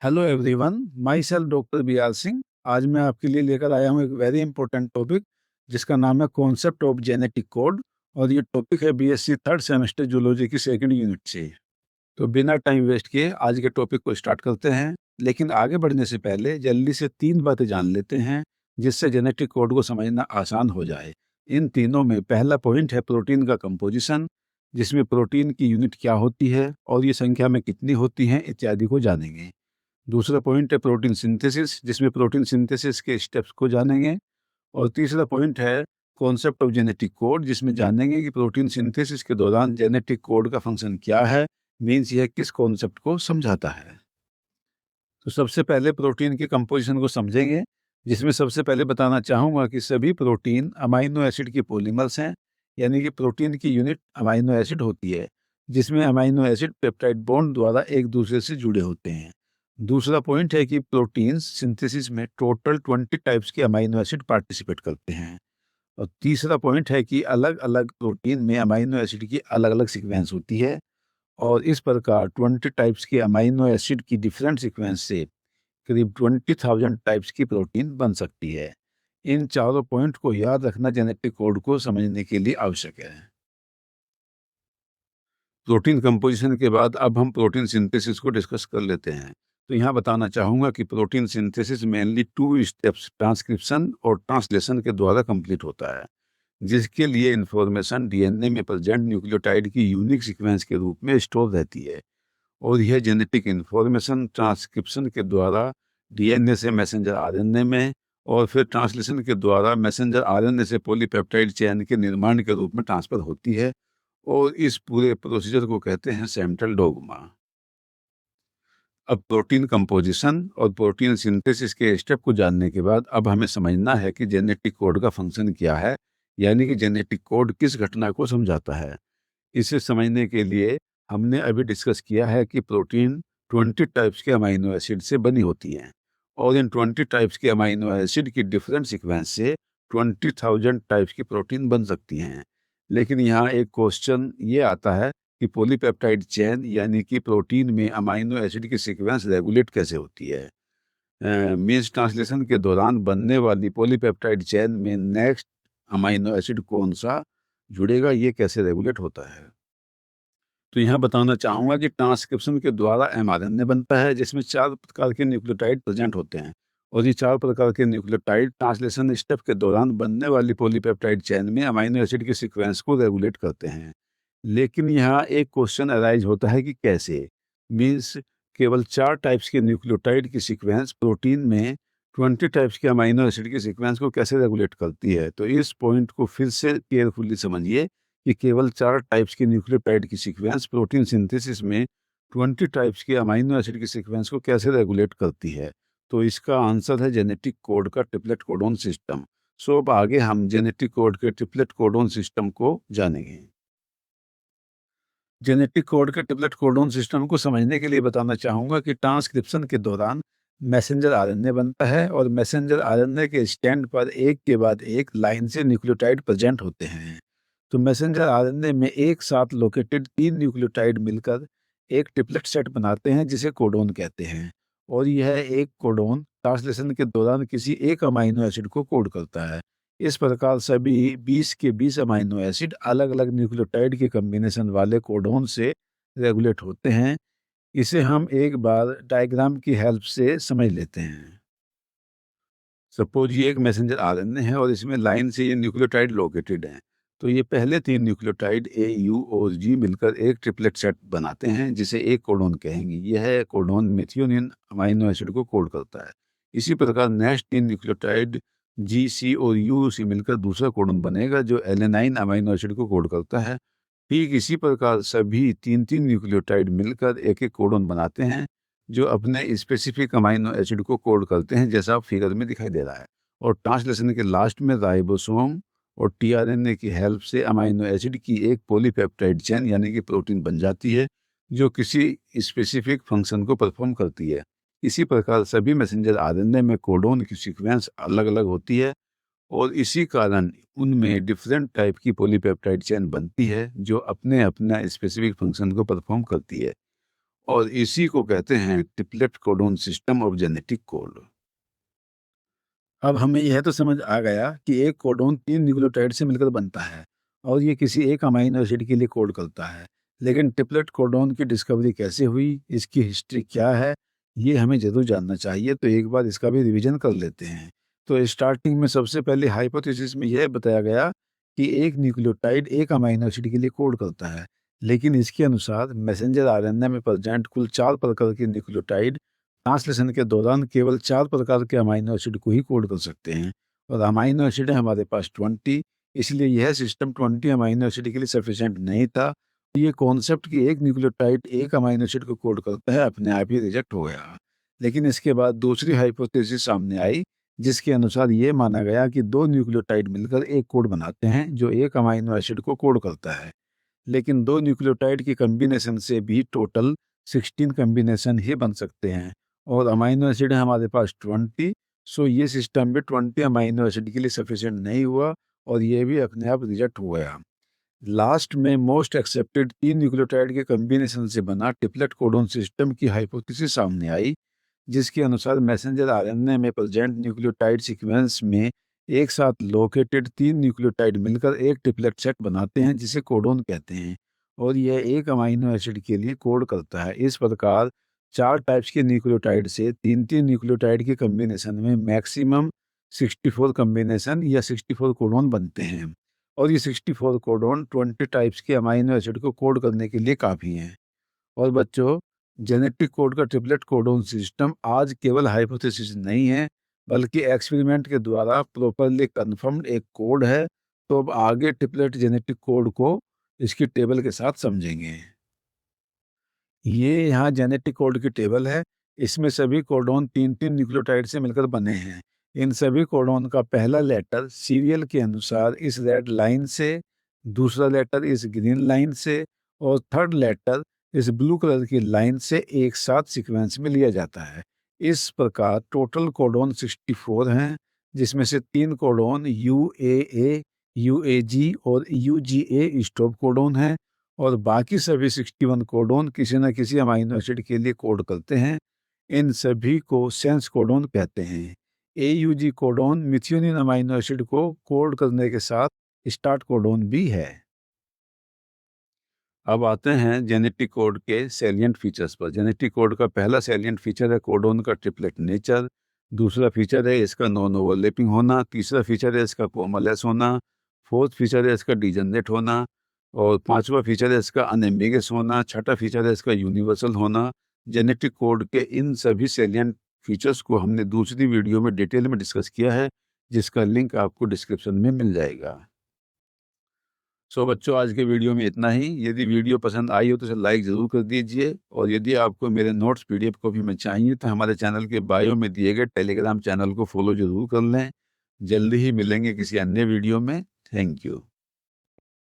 Hello everyone, myself doctor B R Singh. आज मैं आपके लिए लेकर आया हूँ एक वेरी इंपॉर्टेंट टॉपिक जिसका नाम है कॉन्सेप्ट ऑफ जेनेटिक कोड। और ये टॉपिक है बीएससी थर्ड सेमेस्टर जूलॉजी की सेकंड यूनिट से। तो बिना टाइम वेस्ट किए आज के टॉपिक को स्टार्ट करते हैं। लेकिन आगे बढ़ने से पहले जल्दी से 3 बातें जान लेते हैं जिससे जेनेटिक कोड को समझना आसान हो जाए। इन तीनों में पहला पॉइंट है प्रोटीन का कंपोजिशन, जिसमें प्रोटीन की यूनिट क्या होती है और ये संख्या में कितनी होती हैं इत्यादि को जानेंगे। दूसरा पॉइंट है प्रोटीन सिंथेसिस, जिसमें प्रोटीन सिंथेसिस के स्टेप्स को जानेंगे। और तीसरा पॉइंट है कॉन्सेप्ट ऑफ जेनेटिक कोड, जिसमें जानेंगे कि प्रोटीन सिंथेसिस के दौरान जेनेटिक कोड का फंक्शन क्या है, मीन्स यह किस कॉन्सेप्ट को समझाता है। तो सबसे पहले प्रोटीन के कंपोजिशन को समझेंगे, जिसमें सबसे पहले बताना चाहूँगा कि सभी प्रोटीन अमाइनो एसिड की पॉलीमर्स हैं, यानी कि प्रोटीन की यूनिट अमाइनो एसिड होती है, जिसमें अमाइनो एसिड पेप्टाइड बॉन्ड द्वारा एक दूसरे से जुड़े होते हैं। दूसरा पॉइंट है कि प्रोटीन सिंथेसिस में टोटल 20 टाइप्स के अमाइनो एसिड पार्टिसिपेट करते हैं। और तीसरा पॉइंट है कि अलग अलग प्रोटीन में अमाइनो एसिड की अलग अलग सीक्वेंस होती है, और इस प्रकार 20 टाइप्स के अमाइनो एसिड की डिफरेंट सीक्वेंस से करीब 20,000 टाइप्स की प्रोटीन बन सकती है। इन चारों पॉइंट को याद रखना जेनेटिक कोड को समझने के लिए आवश्यक है। प्रोटीन कंपोजिशन के बाद अब हम प्रोटीन सिंथेसिस को डिस्कस कर लेते हैं। तो यहाँ बताना चाहूँगा कि protein synthesis mainly 2 steps transcription और ट्रांसलेशन के द्वारा कंप्लीट होता है, जिसके लिए इंफॉर्मेशन डीएनए में प्रेजेंट न्यूक्लियोटाइड की यूनिक सीक्वेंस के रूप में स्टोर रहती है। और यह जेनेटिक इंफॉर्मेशन ट्रांसक्रिप्शन के द्वारा डीएनए से मैसेंजर आरएनए में, और फिर ट्रांसलेशन के द्वारा मैसेंजर आरएनए से पॉलीपेप्टाइड चेन के निर्माण के रूप में ट्रांसफर होती है। और इस पूरे प्रोसीजर को कहते हैं सेंट्रल डोग्मा। अब प्रोटीन कंपोजिशन और प्रोटीन सिंथेसिस के स्टेप को जानने के बाद अब हमें समझना है कि जेनेटिक कोड का फंक्शन क्या है, यानी कि जेनेटिक कोड किस घटना को समझाता है। इसे समझने के लिए हमने अभी डिस्कस किया है कि प्रोटीन 20 टाइप्स के अमाइनो एसिड से बनी होती हैं, और इन 20 टाइप्स के अमाइनो एसिड की डिफरेंट सीक्वेंस से 20,000 टाइप्स की प्रोटीन बन सकती हैं। लेकिन यहाँ एक क्वेश्चन ये आता है कि पॉलीपेप्टाइड चेन यानी कि प्रोटीन में अमाइनो एसिड की सीक्वेंस रेगुलेट कैसे होती है। मीन्स ट्रांसलेशन के दौरान बनने वाली पॉलीपेप्टाइड चेन में नेक्स्ट अमाइनो एसिड कौन सा जुड़ेगा, ये कैसे रेगुलेट होता है। तो यहाँ बताना चाहूँगा कि ट्रांसक्रिप्शन के द्वारा एमआरएनए बनता है, जिसमें 4 प्रकार के न्यूक्लियोटाइड प्रेजेंट होते हैं, और ये 4 प्रकार के न्यूक्लियोटाइड ट्रांसलेशन स्टेप के दौरान बनने वाली पॉलीपेप्टाइड चेन में अमाइनो एसिड की सीक्वेंस को रेगुलेट करते हैं। लेकिन यहाँ एक क्वेश्चन अराइज होता है कि कैसे। मीन्स केवल 4 टाइप्स के न्यूक्लियोटाइड की सीक्वेंस प्रोटीन में 20 टाइप्स के अमाइनो एसिड की सीक्वेंस को कैसे रेगुलेट करती है। तो इस पॉइंट को फिर से केयरफुली समझिए कि केवल 4 टाइप्स की न्यूक्लियोटाइड की सीक्वेंस प्रोटीन सिंथेसिस में 20 टाइप्स के अमाइनो एसिड की सीक्वेंस को कैसे रेगुलेट करती है। तो इसका आंसर है जेनेटिक कोड का ट्रिपलेट कोडोन सिस्टम। सो अब आगे हम जेनेटिक कोड के ट्रिपलेट कोडोन सिस्टम को जानेंगे। जेनेटिक कोड के ट्रिपलेट कोडोन सिस्टम को समझने के लिए बताना चाहूँगा कि ट्रांसक्रिप्शन के दौरान मैसेंजर आरएनए बनता है, और मैसेंजर आरएनए के स्टैंड पर एक के बाद एक लाइन से न्यूक्लियोटाइड प्रेजेंट होते हैं। तो मैसेंजर आरएनए में एक साथ लोकेटेड 3 न्यूक्लियोटाइड मिलकर एक ट्रिपलेट सेट बनाते हैं, जिसे कोडोन कहते हैं। और यह एक कोडोन ट्रांसलेशन के दौरान किसी एक अमाइनो एसिड को कोड करता है। इस प्रकार सभी 20 के 20 अमाइनो एसिड अलग अलग न्यूक्लियोटाइड के कॉम्बिनेशन वाले कोडोन से रेगुलेट होते हैं। इसे हम एक बार डायग्राम की हेल्प से समझ लेते हैं। सपोज ये एक मैसेंजर आरएनए है, और इसमें लाइन से ये न्यूक्लियोटाइड लोकेटेड हैं। तो ये पहले 3 न्यूक्लियोटाइड ए, यू और जी मिलकर एक ट्रिपलेट सेट बनाते हैं, जिसे एक कोडोन कहेंगे। यह कोडोन मेथियोनिन अमाइनो एसिड को कोड करता है। इसी प्रकार नेक्स्ट 3 न्यूक्लियोटाइड जी, सी और यू से मिलकर दूसरा कोडोन बनेगा, जो एलेनाइन अमाइनो एसिड को कोड करता है। ठीक इसी प्रकार सभी 3-3 न्यूक्लियोटाइड मिलकर एक-एक कोडोन बनाते हैं, जो अपने स्पेसिफिक अमाइनो एसिड को कोड करते हैं, जैसा आप फिगर में दिखाई दे रहा है। और ट्रांसलेशन के लास्ट में राइबोसोम और टीआरएनए की हेल्प से अमाइनो एसिड की एक पॉलीपेप्टाइड चेन यानी कि प्रोटीन बन जाती है, जो किसी स्पेसिफिक फंक्शन को परफॉर्म करती है। इसी प्रकार सभी मैसेंजर आरएनए में कोडोन की सीक्वेंस अलग-अलग होती है, और इसी कारण उनमें डिफरेंट टाइप की पॉलीपेप्टाइड चेन बनती है, जो अपने अपना स्पेसिफिक फंक्शन को परफॉर्म करती है। और इसी को कहते हैं triplet codon system of genetic code. अब हमें यह तो समझ आ गया कि एक कोडोन 3 न्यूक्लियोटाइड से मिलकर बनता है और ये किसी एक अमीनो एसिड के लिए कोड करता है। लेकिन ट्रिपलेट कोडोन की डिस्कवरी कैसे हुई, इसकी हिस्ट्री क्या है, ये हमें ज़रूर जानना चाहिए। तो एक बार इसका भी रिवीजन कर लेते हैं। तो स्टार्टिंग में सबसे पहले हाइपोथेसिस में यह बताया गया कि एक न्यूक्लियोटाइड एक अमीनो एसिड के लिए कोड करता है। लेकिन इसके अनुसार मैसेंजर आरएनए में प्रेजेंट कुल 4 प्रकार के न्यूक्लियोटाइड ट्रांसलेशन के दौरान केवल 4 प्रकार के अमीनो एसिड को ही कोड कर सकते हैं और अमीनो एसिड है हमारे पास 20, इसलिए यह सिस्टम 20 अमीनो एसिड के लिए सफिशिएंट नहीं था। ये कॉन्सेप्ट कि एक न्यूक्लियोटाइड एक अमीनो एसिड को कोड करता है अपने आप ही रिजेक्ट हो गया। लेकिन इसके बाद दूसरी हाइपोथेसिस सामने आई, जिसके अनुसार ये माना गया कि 2 न्यूक्लियोटाइड मिलकर एक कोड बनाते हैं जो एक अमीनो एसिड को कोड करता है। लेकिन 2 न्यूक्लियोटाइड की कॉम्बिनेशन से भी टोटल 16 कॉम्बिनेशन ही बन सकते हैं और अमीनो एसिड है हमारे पास 20। सो ये सिस्टम भी 20 अमीनो एसिड के लिए सफिशिएंट नहीं हुआ और ये भी अपने आप रिजेक्ट हो गया। लास्ट में मोस्ट एक्सेप्टेड 3 न्यूक्लियोटाइड के कॉम्बिनेशन से बना ट्रिपलेट कोडोन सिस्टम की हाइपोथेसिस सामने आई, जिसके अनुसार मैसेंजर आरएनए में प्रेजेंट न्यूक्लियोटाइड सीक्वेंस में एक साथ लोकेटेड 3 न्यूक्लियोटाइड मिलकर एक ट्रिपलेट सेट बनाते हैं जिसे कोडोन कहते हैं और यह एक अमीनो एसिड के लिए कोड करता है। इस प्रकार 4 टाइप्स के न्यूक्लियोटाइड से 3-3 न्यूक्लियोटाइड के कॉम्बिनेशन में मैक्सिमम 64 कॉम्बिनेशन या 64 कोडोन बनते हैं और ये 64 कोडोन 20 टाइप्स के अमीनो एसिड को कोड करने के लिए काफ़ी हैं। और बच्चों, जेनेटिक कोड का ट्रिपलेट कोडोन सिस्टम आज केवल हाइपोथेसिस नहीं है, बल्कि एक्सपेरिमेंट के द्वारा प्रॉपरली कन्फर्म्ड एक कोड है। तो अब आगे ट्रिपलेट जेनेटिक कोड को इसकी टेबल के साथ समझेंगे। ये यहाँ जेनेटिक कोड की टेबल है। इसमें सभी कोडोन 3-3 न्यूक्लियोटाइड से मिलकर बने हैं। इन सभी कोडोन का पहला लेटर सीरियल के अनुसार इस रेड लाइन से, दूसरा लेटर इस ग्रीन लाइन से और थर्ड लेटर इस ब्लू कलर की लाइन से एक साथ सीक्वेंस में लिया जाता है। इस प्रकार टोटल कोडोन 64 हैं, जिसमें से 3 कोडोन UAA, UAG और UGA स्टॉप कोडोन हैं और बाकी सभी 61 कोडोन किसी न किसी अमीनो एसिड के लिए कोड करते हैं। इन सभी को सेंस कोडोन कहते हैं। AUG codon methionine amino acid को कोड करने के साथ स्टार्ट कोडोन भी है। अब आते हैं जेनेटिक कोड के सैलिएंट फीचर्स पर। जेनेटिक कोड का पहला सैलिएंट फीचर है कोडोन का ट्रिपलेट नेचर। दूसरा फीचर है इसका नॉन ओवरलैपिंग होना। तीसरा फीचर है इसका कोमलेस होना। फोर्थ फीचर है इसका डिजनरेट होना और पांचवा फीचर है इसका अनएम्बिगस होना। छठा फीचर है इसका यूनिवर्सल होना। जेनेटिक कोड के इन सभी सैलिएंट फीचर्स को हमने दूसरी वीडियो में डिटेल में डिस्कस किया है, जिसका लिंक आपको डिस्क्रिप्शन में मिल जाएगा। सो बच्चों, आज के वीडियो में इतना ही। यदि वीडियो पसंद आई हो तो इसे लाइक ज़रूर कर दीजिए और यदि आपको मेरे नोट्स PDF कॉपी में चाहिए तो हमारे चैनल के बायो में दिए गए टेलीग्राम चैनल को फॉलो ज़रूर कर लें। जल्दी ही मिलेंगे किसी अन्य वीडियो में। Thank you.